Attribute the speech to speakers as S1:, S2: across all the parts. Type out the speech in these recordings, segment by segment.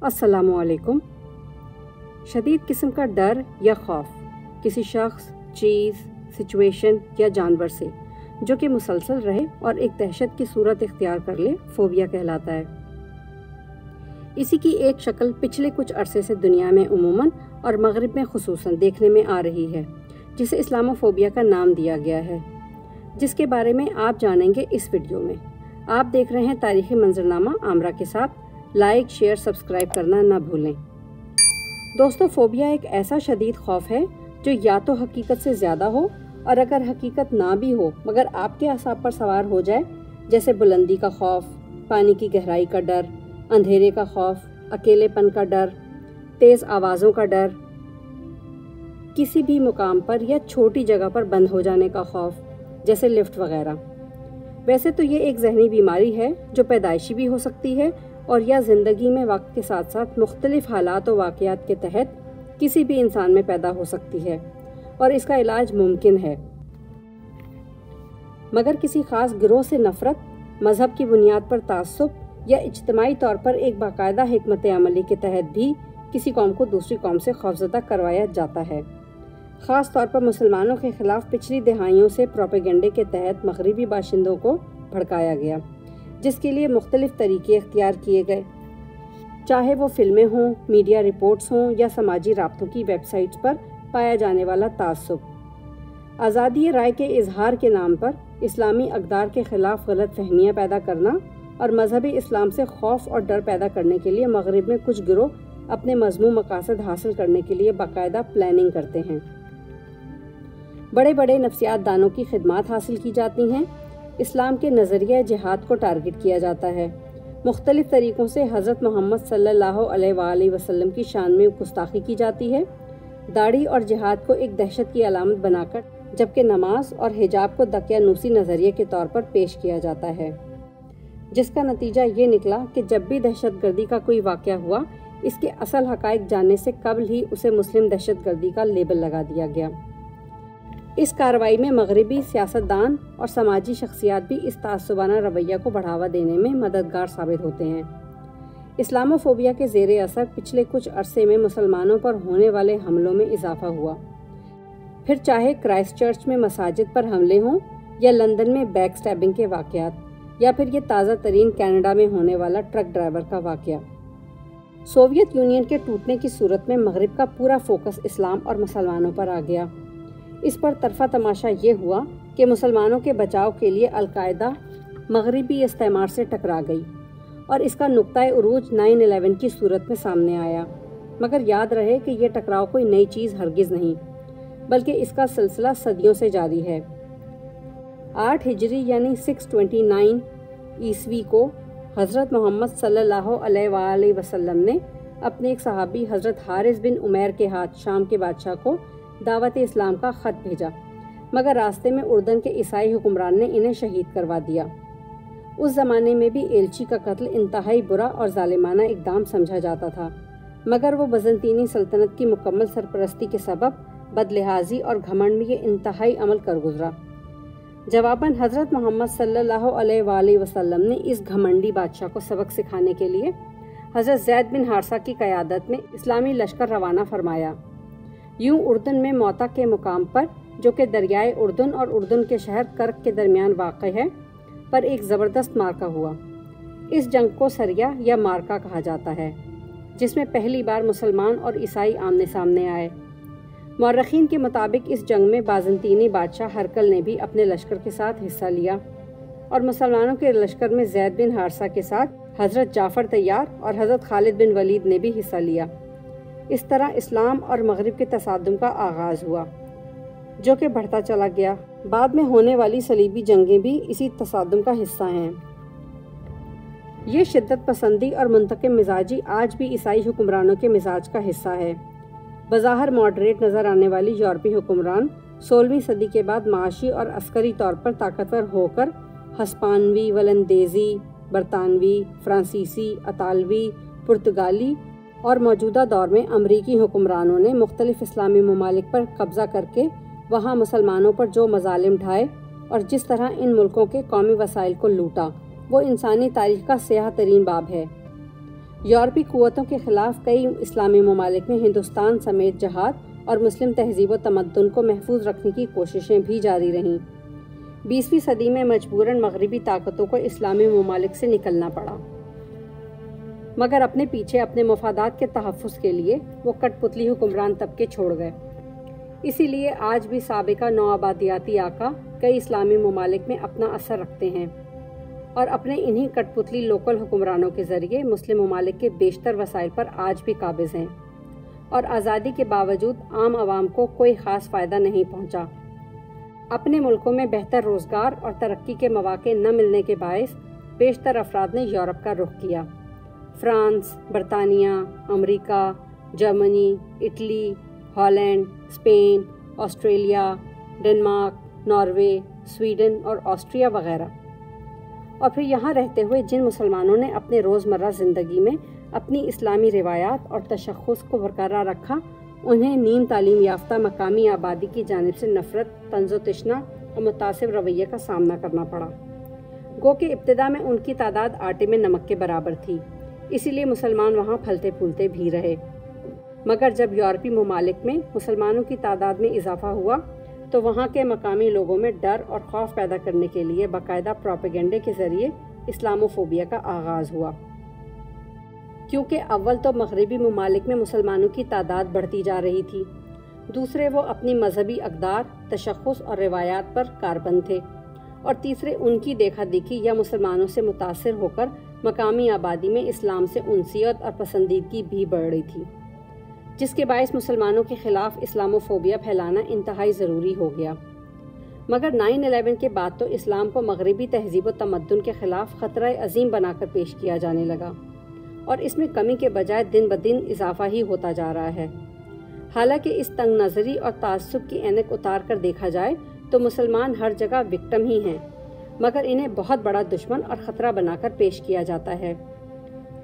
S1: السلام علیکم۔ شدید قسم کا ڈر یا خوف کسی شخص، چیز، سچویشن یا جانور سے جو کہ مسلسل رہے اور ایک دہشت کی صورت اختیار کر لے فوبیا کہلاتا ہے۔ اسی کی ایک شکل پچھلے کچھ عرصے سے دنیا میں عموماً اور مغرب میں خصوصاً دیکھنے میں آ رہی ہے، جسے اسلاموفوبیا کا نام دیا گیا ہے، جس کے بارے میں آپ جانیں گے اس ویڈیو میں۔ آپ دیکھ رہے ہیں تاریخی منظرنامہ آمرہ کے ساتھ۔ لائک، شیئر، سبسکرائب کرنا نہ بھولیں۔ دوستو، فوبیا ایک ایسا شدید خوف ہے جو یا تو حقیقت سے زیادہ ہو اور اگر حقیقت نہ بھی ہو مگر آپ کے اعصاب پر سوار ہو جائے، جیسے بلندی کا خوف، پانی کی گہرائی کا ڈر، اندھیرے کا خوف، اکیلے پن کا ڈر، تیز آوازوں کا ڈر، کسی بھی مقام پر یا چھوٹی جگہ پر بند ہو جانے کا خوف، جیسے لفٹ وغیرہ۔ ویسے تو یہ ایک ذہنی بیماری ہے جو پیدائشی بھی ہو سکتی ہے اور یا زندگی میں وقت کے ساتھ ساتھ مختلف حالات و واقعات کے تحت کسی بھی انسان میں پیدا ہو سکتی ہے اور اس کا علاج ممکن ہے، مگر کسی خاص گروہ سے نفرت، مذہب کی بنیاد پر تعصب یا اجتماعی طور پر ایک باقاعدہ حکمت عملی کے تحت بھی کسی قوم کو دوسری قوم سے خوفزدہ کروایا جاتا ہے۔ خاص طور پر مسلمانوں کے خلاف پچھلی دہائیوں سے پروپیگنڈے کے تحت مغربی باشندوں کو بھڑکایا گیا، جس کے لیے مختلف طریقے اختیار کیے گئے، چاہے وہ فلمیں ہوں، میڈیا رپورٹس ہوں یا سماجی رابطوں کی ویب سائٹس پر پایا جانے والا تعصب۔ آزادی رائے کے اظہار کے نام پر اسلامی اقدار کے خلاف غلط فہمیاں پیدا کرنا اور مذہبی اسلام سے خوف اور ڈر پیدا کرنے کے لیے مغرب میں کچھ گروہ اپنے مذموم مقاصد حاصل کرنے کے لیے باقاعدہ پلاننگ کرتے ہیں۔ بڑے بڑے نفسیات دانوں کی خدمات حاصل کی جاتی ہیں۔ اسلام کے نظریہ جہاد کو ٹارگٹ کیا جاتا ہے۔ مختلف طریقوں سے حضرت محمد صلی اللہ علیہ وآلہ وسلم کی شان میں گستاخی کی جاتی ہے۔ داڑھی اور جہاد کو ایک دہشت کی علامت بنا کر، جبکہ نماز اور حجاب کو دقیانوسی نظریے کے طور پر پیش کیا جاتا ہے، جس کا نتیجہ یہ نکلا کہ جب بھی دہشت گردی کا کوئی واقعہ ہوا، اس کے اصل حقائق جاننے سے قبل ہی اسے مسلم دہشت گردی کا لیبل لگا دیا گیا۔ اس کارروائی میں مغربی سیاستدان اور سماجی شخصیات بھی اس تعصبانہ رویہ کو بڑھاوا دینے میں مددگار ثابت ہوتے ہیں۔ اسلاموفوبیا کے زیر اثر پچھلے کچھ عرصے میں مسلمانوں پر ہونے والے حملوں میں اضافہ ہوا، پھر چاہے کرائسٹ چرچ میں مساجد پر حملے ہوں یا لندن میں بیک سٹیبنگ کے واقعات یا پھر یہ تازہ ترین کینیڈا میں ہونے والا ٹرک ڈرائیور کا واقعہ۔ سوویت یونین کے ٹوٹنے کی صورت میں مغرب کا پورا فوکس اسلام اور مسلمانوں پر آ گیا۔ اس پر طرفہ تماشا یہ ہوا کہ مسلمانوں کے بچاؤ کے لیے القاعدہ مغربی استعمار سے ٹکرا گئی اور اس کا نقطۂ عروج 9/11 کی صورت میں سامنے آیا، مگر یاد رہے کہ یہ ٹکراؤ کوئی نئی چیز ہرگز نہیں، بلکہ اس کا سلسلہ صدیوں سے جاری ہے۔ 8 ہجری یعنی 629 عیسوی کو حضرت محمد صلی اللہ علیہ وآلہ وسلم نے اپنے ایک صحابی حضرت حارث بن عمیر کے ہاتھ شام کے بادشاہ کو دعوت اسلام کا خط بھیجا، مگر راستے میں اردن کے عیسائی حکمران نے انہیں شہید کروا دیا۔ اس زمانے میں بھی ایلچی کا قتل انتہائی برا اور ظالمانہ اقدام سمجھا جاتا تھا، مگر وہ بزنطینی سلطنت کی مکمل سرپرستی کے سبب بدلحاظی اور گھمنڈ میں یہ انتہائی عمل کر گزرا۔ جواباً حضرت محمد صلی اللہ علیہ وآلہ وسلم نے اس گھمنڈی بادشاہ کو سبق سکھانے کے لیے حضرت زید بن حارثہ کی قیادت میں اسلامی لشکر روانہ فرمایا۔ یوں اردن میں موتا کے مقام پر، جو کہ دریائے اردن اور اردن کے شہر کرک کے درمیان واقع ہے، پر ایک زبردست مارکا ہوا۔ اس جنگ کو سریا یا مارکا کہا جاتا ہے، جس میں پہلی بار مسلمان اور عیسائی آمنے سامنے آئے۔ مورخین کے مطابق اس جنگ میں بازنطینی بادشاہ ہرکل نے بھی اپنے لشکر کے ساتھ حصہ لیا اور مسلمانوں کے لشکر میں زید بن حارثہ کے ساتھ حضرت جعفر طیار اور حضرت خالد بن ولید نے بھی حصہ لیا۔ اس طرح اسلام اور مغرب کے تصادم کا آغاز ہوا، جو کہ بڑھتا چلا گیا۔ بعد میں ہونے والی صلیبی جنگیں بھی اسی تصادم کا حصہ ہیں۔ یہ شدت پسندی اور منتقم مزاجی آج بھی عیسائی حکمرانوں کے مزاج کا حصہ ہے۔ بظاہر ماڈریٹ نظر آنے والی یورپی حکمران 16ویں صدی کے بعد معاشی اور عسکری طور پر طاقتور ہو کر ہسپانوی، ولندیزی، برطانوی، فرانسیسی، اطالوی، پرتگالی اور موجودہ دور میں امریکی حکمرانوں نے مختلف اسلامی ممالک پر قبضہ کر کے وہاں مسلمانوں پر جو مظالم ڈھائے اور جس طرح ان ملکوں کے قومی وسائل کو لوٹا، وہ انسانی تاریخ کا سیاہ ترین باب ہے۔ یورپی قوتوں کے خلاف کئی اسلامی ممالک میں ہندوستان سمیت جہاد اور مسلم تہذیب و تمدن کو محفوظ رکھنے کی کوششیں بھی جاری رہیں۔ 20ویں صدی میں مجبوراً مغربی طاقتوں کو اسلامی ممالک سے نکلنا پڑا، مگر اپنے پیچھے اپنے مفادات کے تحفظ کے لیے وہ کٹ پتلی حکمران طبقے چھوڑ گئے۔ اسی لیے آج بھی سابقہ نوآبادیاتی آقا کئی اسلامی ممالک میں اپنا اثر رکھتے ہیں اور اپنے انہی کٹ پتلی لوکل حکمرانوں کے ذریعے مسلم ممالک کے بیشتر وسائل پر آج بھی قابض ہیں، اور آزادی کے باوجود عام عوام کو کوئی خاص فائدہ نہیں پہنچا۔ اپنے ملکوں میں بہتر روزگار اور ترقی کے مواقع نہ ملنے کے باعث بیشتر افراد نے یورپ کا رخ کیا۔ فرانس، برطانیہ، امریکہ، Germany, Italy, Holland, Spain, Australia, Denmark, Norway, Sweden اور آسٹریا وغیرہ۔ اور پھر یہاں رہتے ہوئے جن مسلمانوں نے اپنے روزمرہ زندگی میں اپنی اسلامی روایات اور تشخص کو برقرار رکھا، انہیں نیم تعلیم یافتہ مقامی آبادی کی جانب سے نفرت، طنز و تشنہ اور متعصب رویے کا سامنا کرنا پڑا۔ گو کہ ابتدا میں ان کی تعداد آٹے میں نمک کے برابر تھی، اسی لیے مسلمان وہاں پھلتے پھولتے بھی رہے۔ مگر جب یورپی ممالک میں مسلمانوں کی تعداد میں اضافہ ہوا تو وہاں کے مقامی لوگوں میں ڈر اور خوف پیدا کرنے کے لیے باقاعدہ پروپیگنڈے کے ذریعے اسلاموفوبیا کا آغاز ہوا۔ کیونکہ اول تو مغربی ممالک میں مسلمانوں کی تعداد بڑھتی جا رہی تھی، دوسرے وہ اپنی مذہبی اقدار، تشخص اور روایات پر کاربند تھے، اور تیسرے ان کی دیکھا دیکھی یا مسلمانوں سے متاثر ہو کر مقامی آبادی میں اسلام سے انسیت اور پسندیدگی بھی بڑھ رہی تھی، جس کے باعث مسلمانوں کے خلاف اسلاموفوبیا پھیلانا انتہائی ضروری ہو گیا۔ مگر 9/11 کے بعد تو اسلام کو مغربی تہذیب و تمدن کے خلاف خطرہ عظیم بنا کر پیش کیا جانے لگا، اور اس میں کمی کے بجائے دن بدن اضافہ ہی ہوتا جا رہا ہے۔ حالانکہ اس تنگ نظری اور تعصب کی اینک اتار کر دیکھا جائے تو مسلمان ہر جگہ وکٹم ہی ہیں، مگر انہیں بہت بڑا دشمن اور خطرہ بنا کر پیش کیا جاتا ہے۔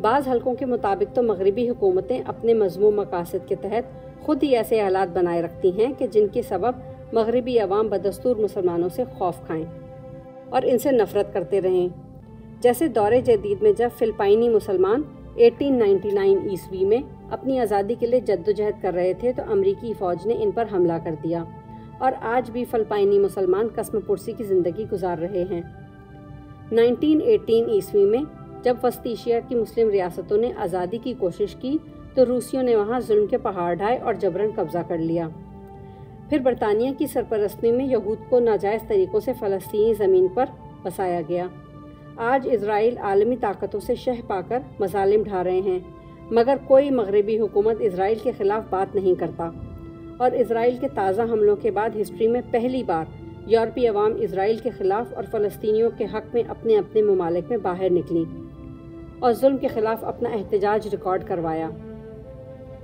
S1: بعض حلقوں کے مطابق تو مغربی حکومتیں اپنے مذموم مقاصد کے تحت خود ہی ایسے حالات بنائے رکھتی ہیں کہ جن کے سبب مغربی عوام بدستور مسلمانوں سے خوف کھائیں اور ان سے نفرت کرتے رہیں۔ جیسے دور جدید میں جب فلپائنی مسلمان 1899 عیسوی میں اپنی آزادی کے لیے جدوجہد کر رہے تھے تو امریکی فوج نے ان پر حملہ کر دیا، اور آج بھی فلپائنی مسلمان قسم پرسی کی زندگی گزار رہے ہیں۔ 1918 عیسوی میں جب وسطی ایشیا کی مسلم ریاستوں نے آزادی کی کوشش کی تو روسیوں نے وہاں ظلم کے پہاڑ ڈھائے اور جبراً قبضہ کر لیا۔ پھر برطانیہ کی سرپرستی میں یہود کو ناجائز طریقوں سے فلسطینی زمین پر بسایا گیا۔ آج اسرائیل عالمی طاقتوں سے شہ پا کر مظالم ڈھا رہے ہیں، مگر کوئی مغربی حکومت اسرائیل کے خلاف بات نہیں کرتا، اور اسرائیل کے تازہ حملوں کے بعد ہسٹری میں پہلی بار یورپی عوام اسرائیل کے خلاف اور فلسطینیوں کے حق میں اپنے اپنے ممالک میں باہر نکلی اور ظلم کے خلاف اپنا احتجاج ریکارڈ کروایا۔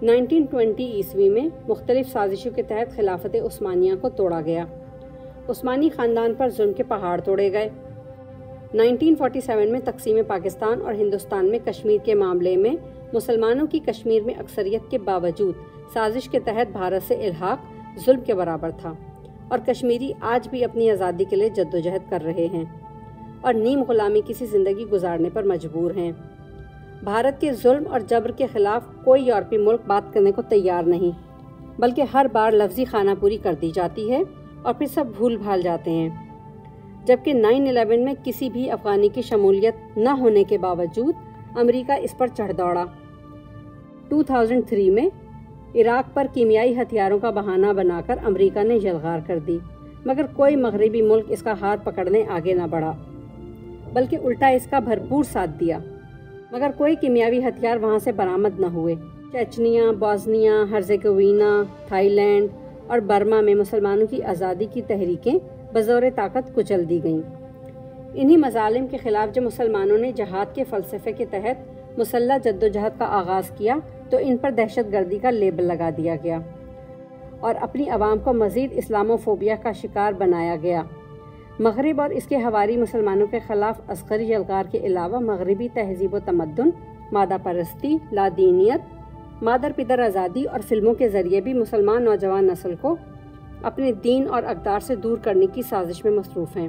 S1: 1920 عیسوی میں مختلف سازشوں کے تحت خلافت عثمانیہ کو توڑا گیا، عثمانی خاندان پر ظلم کے پہاڑ توڑے گئے۔ 1947 میں تقسیم پاکستان اور ہندوستان میں کشمیر کے معاملے میں مسلمانوں کی کشمیر میں اکثریت کے باوجود سازش کے تحت بھارت سے الحاق ظلم کے برابر تھا، اور کشمیری آج بھی اپنی آزادی کے لیے جدوجہد کر رہے ہیں اور نیم غلامی کی سی زندگی گزارنے پر مجبور ہیں۔ بھارت کے ظلم اور جبر کے خلاف کوئی یورپی ملک بات کرنے کو تیار نہیں، بلکہ ہر بار لفظی خانہ پوری کر دی جاتی ہے اور پھر سب بھول بھال جاتے ہیں۔ جبکہ 9/11 میں کسی بھی افغانی کی شمولیت نہ ہونے کے باوجود امریکہ اس پر چڑھ دوڑا۔ 2003 میں عراق پر کیمیائی ہتھیاروں کا بہانہ بنا کر امریکہ نے یلغار کر دی، مگر کوئی مغربی ملک اس کا ہاتھ پکڑنے آگے نہ بڑھا، بلکہ الٹا اس کا بھرپور ساتھ دیا، مگر کوئی کیمیاوی ہتھیار وہاں سے برآمد نہ ہوئے۔ Chechnya, Bosnia, Herzegovina, Thailand اور برما میں مسلمانوں کی آزادی کی تحریکیں بزور طاقت کچل دی گئیں۔ انہی مظالم کے خلاف جب مسلمانوں نے جہاد کے فلسفے کے تحت مسلح جدوجہد کا آغاز کیا تو ان پر دہشت گردی کا لیبل لگا دیا گیا اور اپنی عوام کو مزید اسلاموفوبیا کا شکار بنایا گیا۔ مغرب اور اس کے حواری مسلمانوں کے خلاف عسکری یلغار کے علاوہ مغربی تہذیب و تمدن، مادہ پرستی، لادینیت، مادر پدر آزادی اور فلموں کے ذریعے بھی مسلمان نوجوان نسل کو اپنے دین اور اقدار سے دور کرنے کی سازش میں مصروف ہیں۔